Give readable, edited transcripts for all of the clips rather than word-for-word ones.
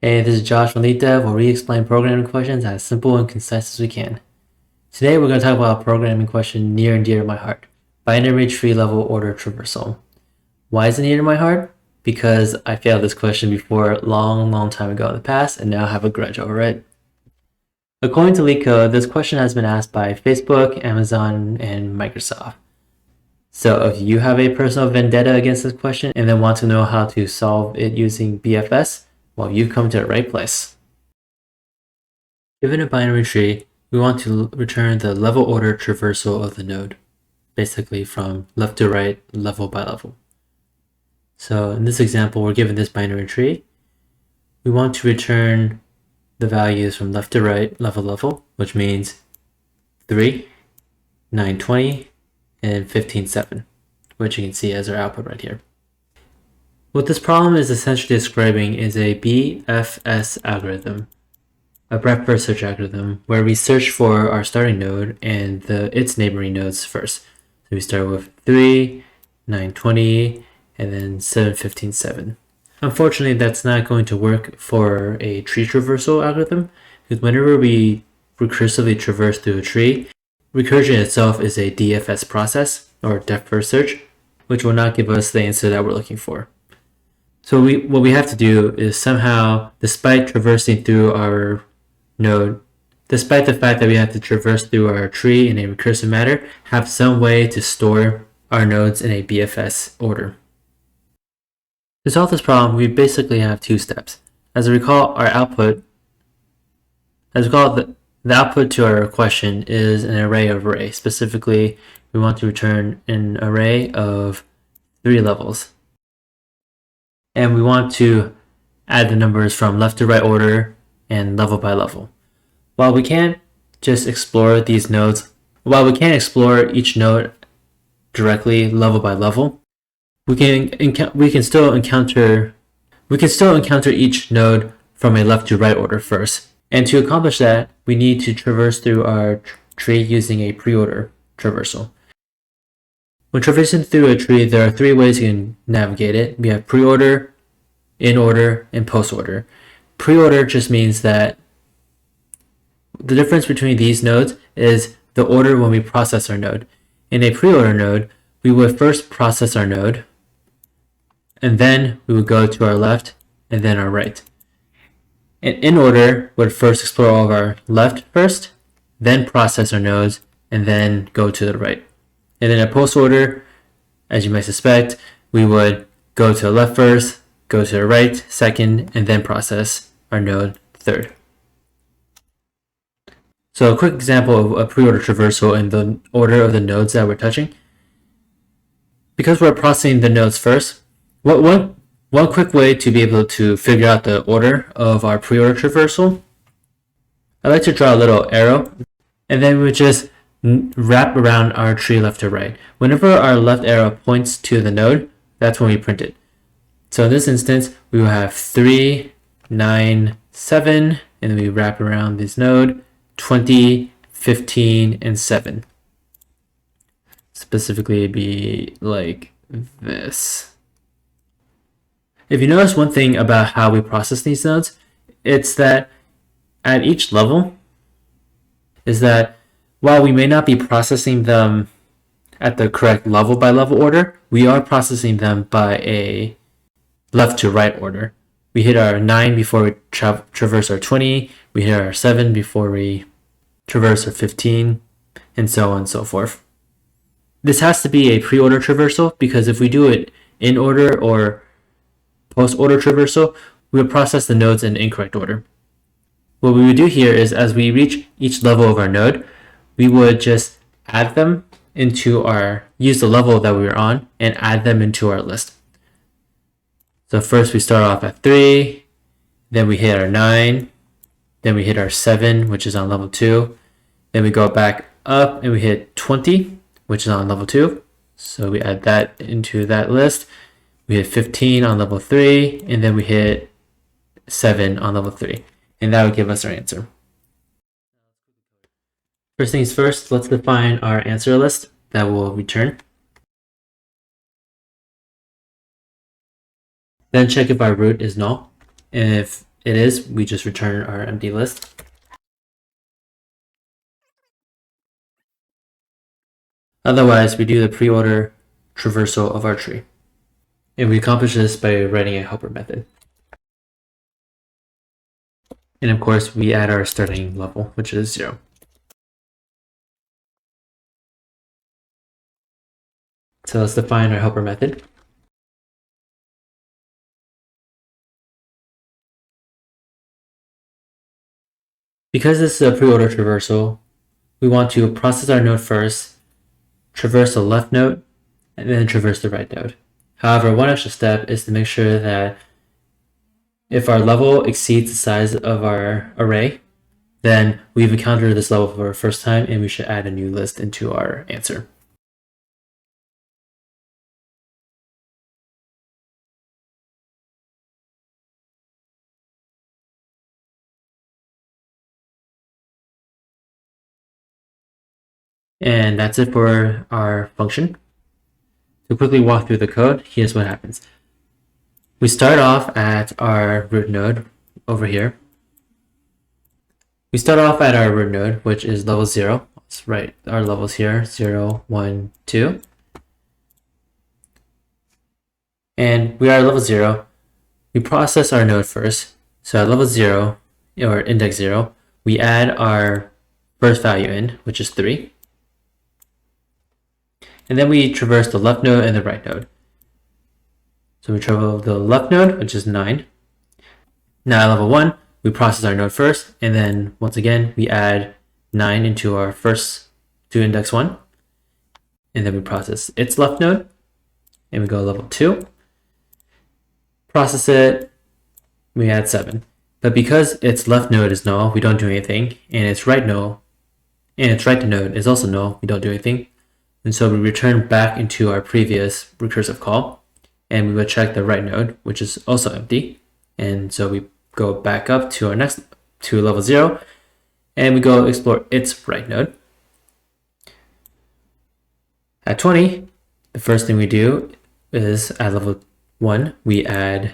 Hey, this is Josh from Leet Dev, where we explain programming questions as simple and concise as we can. Today we're going to talk about a programming question near and dear to my heart, binary tree level order traversal. Why is it near to my heart? Because I failed this question before a long time ago in the past and now have a grudge over it. According to LeetCode, this question has been asked by Facebook, Amazon, and Microsoft. So if you have a personal vendetta against this question and then want to know how to solve it using BFS, well, you've come to the right place. Given a binary tree, we want to return the level order traversal of the node, basically from left to right, level by level. So in this example, we're given this binary tree. We want to return the values from left to right, level, which means 3, 9, 20, and 15, 7, which you can see as our output right here. What this problem is essentially describing is a BFS algorithm, a breadth first search algorithm, where we search for our starting node and its neighboring nodes first. So we start with 3, 9, 20, and then 7, 15, 7. Unfortunately, that's not going to work for a tree traversal algorithm, because whenever we recursively traverse through a tree, recursion itself is a DFS process, or depth first search, which will not give us the answer that we're looking for. So what we have to do is somehow, despite traversing through our node, despite the fact that we have to traverse through our tree in a recursive manner, have some way to store our nodes in a BFS order. To solve this problem, we basically have two steps. As I recall, the output to our question is an array of arrays. Specifically, we want to return an array of 3 levels. And we want to add the numbers from left to right order and level by level. While we can't just explore these nodes, while we can't explore each node directly level by level, we can still encounter each node from a left to right order first. And to accomplish that, we need to traverse through our tree using a pre-order traversal. When traversing through a tree, there are 3 ways you can navigate it. We have pre-order, in-order, and post-order. Pre-order just means that the difference between these nodes is the order when we process our node. In a pre-order node, we would first process our node, and then we would go to our left and then our right. An in-order would first explore all of our left first, then process our nodes, and then go to the right. And then a post-order, as you might suspect, we would go to the left first, go to the right second, and then process our node third. So a quick example of a pre-order traversal in the order of the nodes that we're touching. Because we're processing the nodes first, one quick way to be able to figure out the order of our pre-order traversal, I like to draw a little arrow, and then we just wrap around our tree left to right. Whenever our left arrow points to the node, that's when we print it. So in this instance, we will have 3, 9, 7, and then we wrap around this node, 20, 15, and 7. Specifically, it'd be like this. If you notice one thing about how we process these nodes, it's that at each level, is that while we may not be processing them at the correct level by level order, we are processing them by a left to right order. We hit our 9 before we traverse our 20, we hit our 7 before we traverse our 15, and so on and so forth. This has to be a pre-order traversal, because if we do it in order or post-order traversal, we will process the nodes in incorrect order. What we would do here is, as we reach each level of our node, we would just add them into use the level that we were on and add them into our list. So first we start off at 3, then we hit our 9, then we hit our 7, which is on level 2, then we go back up and we hit 20, which is on level 2. So we add that into that list. We hit 15 on level 3, and then we hit 7 on level 3. And that would give us our answer. First things first, let's define our answer list that we'll return. Then check if our root is null. And if it is, we just return our empty list. Otherwise, we do the pre-order traversal of our tree. And we accomplish this by writing a helper method. And of course, we add our starting level, which is 0. So let's define our helper method. Because this is a pre-order traversal, we want to process our node first, traverse the left node, and then traverse the right node. However, one extra step is to make sure that if our level exceeds the size of our array, then we've encountered this level for the first time and we should add a new list into our answer. And that's it for our function. To quickly walk through the code, here's what happens. We start off at our root node over here. We start off at our root node, which is level 0. Let's write our levels here, 0, 1, 2. And we are at level 0. We process our node first. So at level 0, or index 0, we add our first value in, which is 3. And then we traverse the left node and the right node. So we travel the left node, which is 9. Now at level 1, we process our node first, and then once again, we add 9 into our first to index 1. And then we process its left node, and we go to level 2. Process it, we add 7. But because its left node is null, we don't do anything, and its right node is also null, we don't do anything. And so we return back into our previous recursive call, and we would check the right node, which is also empty. And so we go back up to our to level 0, and we go explore its right node. At 20, the first thing we do is at level 1, we add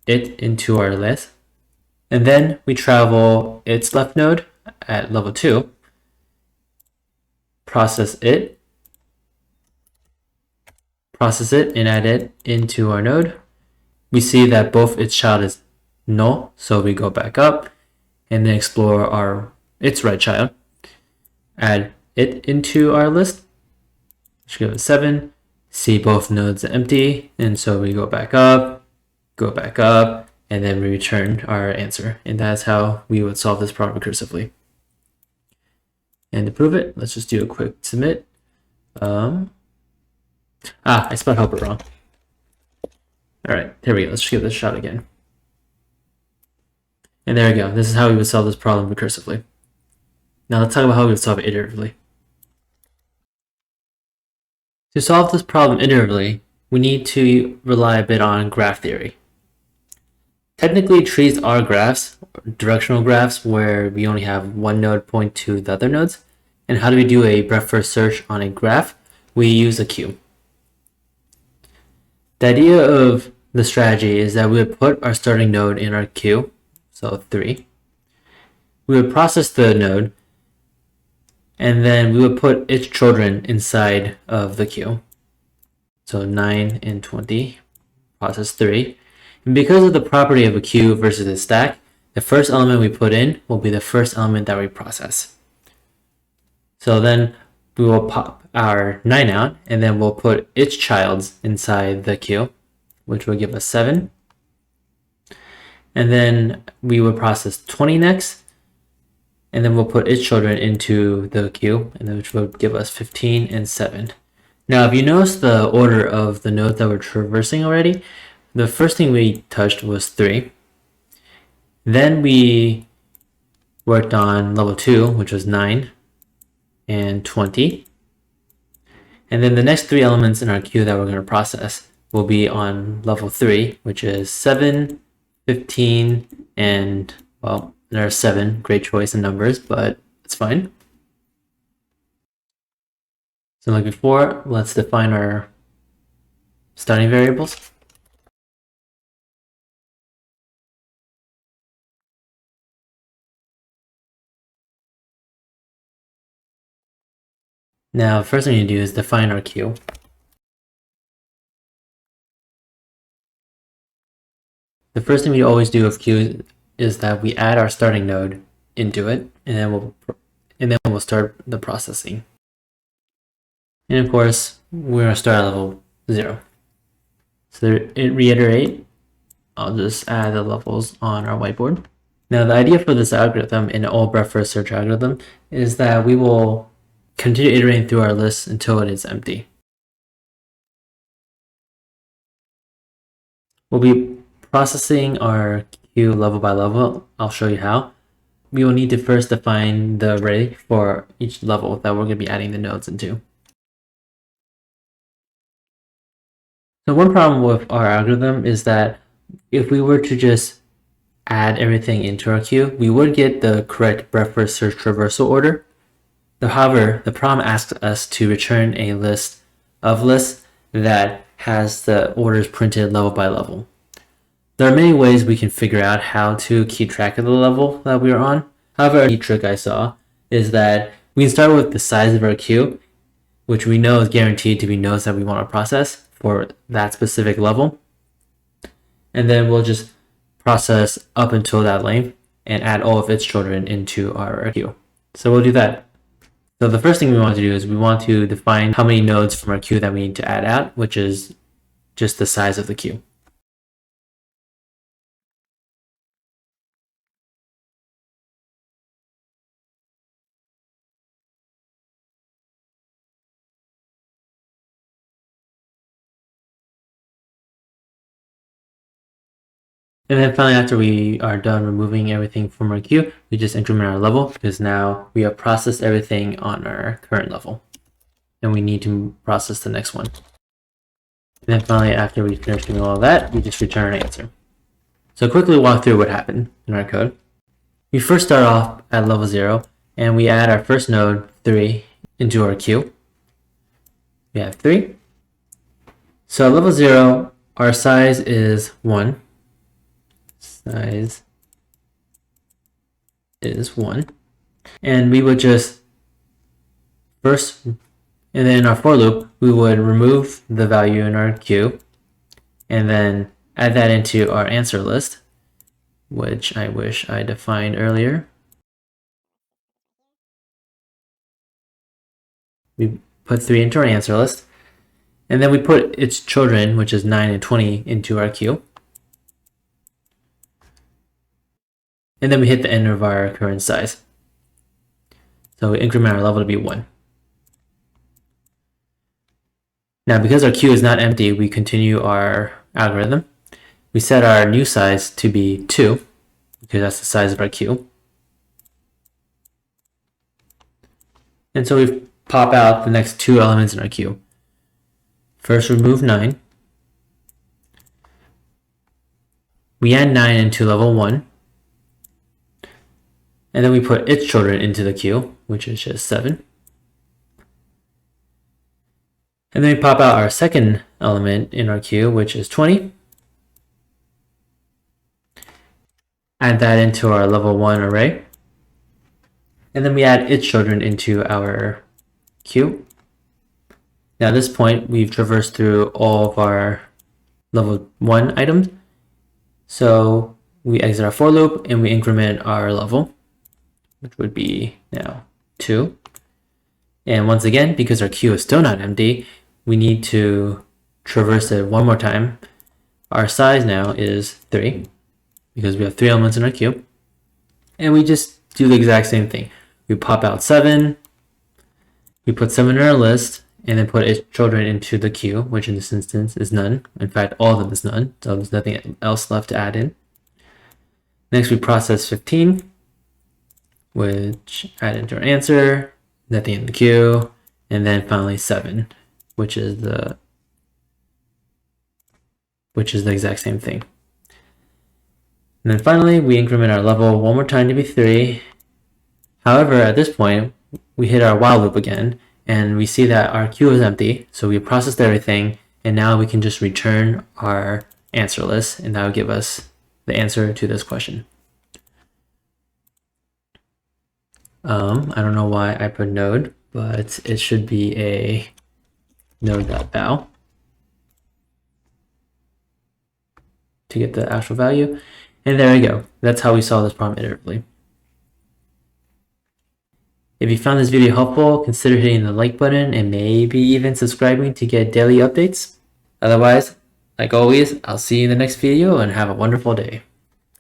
it into our list, and then we travel its left node at level 2, process it, and add it into our node. We see that both its child is null, so we go back up and then explore its right child, add it into our list, which gives us 7, see both nodes are empty, and so we go back up, and then we return our answer. And that's how we would solve this problem recursively. And to prove it, let's just do a quick submit. I spelled helper wrong. All right, here we go. Let's give this a shot again. And there we go. This is how we would solve this problem recursively. Now let's talk about how we would solve it iteratively. To solve this problem iteratively, we need to rely a bit on graph theory. Technically, trees are graphs, directional graphs, where we only have one node point to the other nodes. And how do we do a breadth first search on a graph? We use a queue. The idea of the strategy is that we would put our starting node in our queue, so 3. We would process the node, and then we would put its children inside of the queue. So 9 and 20, process 3. And because of the property of a queue versus a stack, the first element we put in will be the first element that we process. So then we will pop our 9 out, and then we'll put its childs inside the queue, which will give us 7. And then we would process 20 next, and then we'll put its children into the queue, and then which would give us 15 and 7. Now, if you notice the order of the nodes that we're traversing already, the first thing we touched was 3. Then we worked on level 2, which was 9 and 20. And then the next 3 elements in our queue that we're going to process will be on level 3, which is 7, 15, and, well, there are 7. Great choice in numbers, but it's fine. So like before, let's define our starting variables. Now, the first thing we do is define our queue. The first thing we always do with queue is that we add our starting node into it, and then we'll start the processing. And of course, we're going to start at level 0. So reiterate, I'll just add the levels on our whiteboard. Now, the idea for this algorithm in all breadth first search algorithm is that we will continue iterating through our list until it is empty. We'll be processing our queue level by level. I'll show you how. We will need to first define the array for each level that we're going to be adding the nodes into. So one problem with our algorithm is that if we were to just add everything into our queue, we would get the correct breadth first search traversal order. However, the problem asks us to return a list of lists that has the orders printed level by level. There are many ways we can figure out how to keep track of the level that we are on. However, a neat trick I saw is that we can start with the size of our queue, which we know is guaranteed to be nodes that we want to process for that specific level. And then we'll just process up until that length and add all of its children into our queue. So we'll do that. So the first thing we want to do is we want to define how many nodes from our queue that we need to add out, which is just the size of the queue. And then finally, after we are done removing everything from our queue, we just increment our level because now we have processed everything on our current level. And we need to process the next one. And then finally, after we finish doing all of that, we just return an answer. So quickly walk through what happened in our code. We first start off at level 0, and we add our first node, 3, into our queue. We have 3. So at level 0, our size is 1. Size is 1. And we would just first, and then in our for loop, we would remove the value in our queue and then add that into our answer list, which I wish I defined earlier. We put 3 into our answer list, and then we put its children, which is 9 and 20, into our queue. And then we hit the end of our current size. So we increment our level to be 1. Now, because our queue is not empty, we continue our algorithm. We set our new size to be 2, because that's the size of our queue. And so we pop out the next 2 elements in our queue. First, remove 9. We add 9 into level 1. And then we put its children into the queue, which is just 7. And then we pop out our second element in our queue, which is 20. Add that into our level 1 array. And then we add its children into our queue. Now at this point, we've traversed through all of our level 1 items. So we exit our for loop and we increment our level, which would be now 2. And once again, because our queue is still not empty, we need to traverse it one more time. Our size now is 3, because we have 3 elements in our queue. And we just do the exact same thing. We pop out 7, we put 7 in our list, and then put its children into the queue, which in this instance is none. In fact, all of them is none, so there's nothing else left to add in. Next, we process 15, which add into our answer, nothing in the queue, and then finally 7, which is the exact same thing. And then finally, we increment our level one more time to be 3. However, at this point, we hit our while loop again, and we see that our queue is empty, so we processed everything, and now we can just return our answer list, and that will give us the answer to this question. I don't know why I put node, but it should be a node.bow to get the actual value. And there we go. That's how we solve this problem iteratively. If you found this video helpful, consider hitting the like button and maybe even subscribing to get daily updates. Otherwise, like always, I'll see you in the next video and have a wonderful day.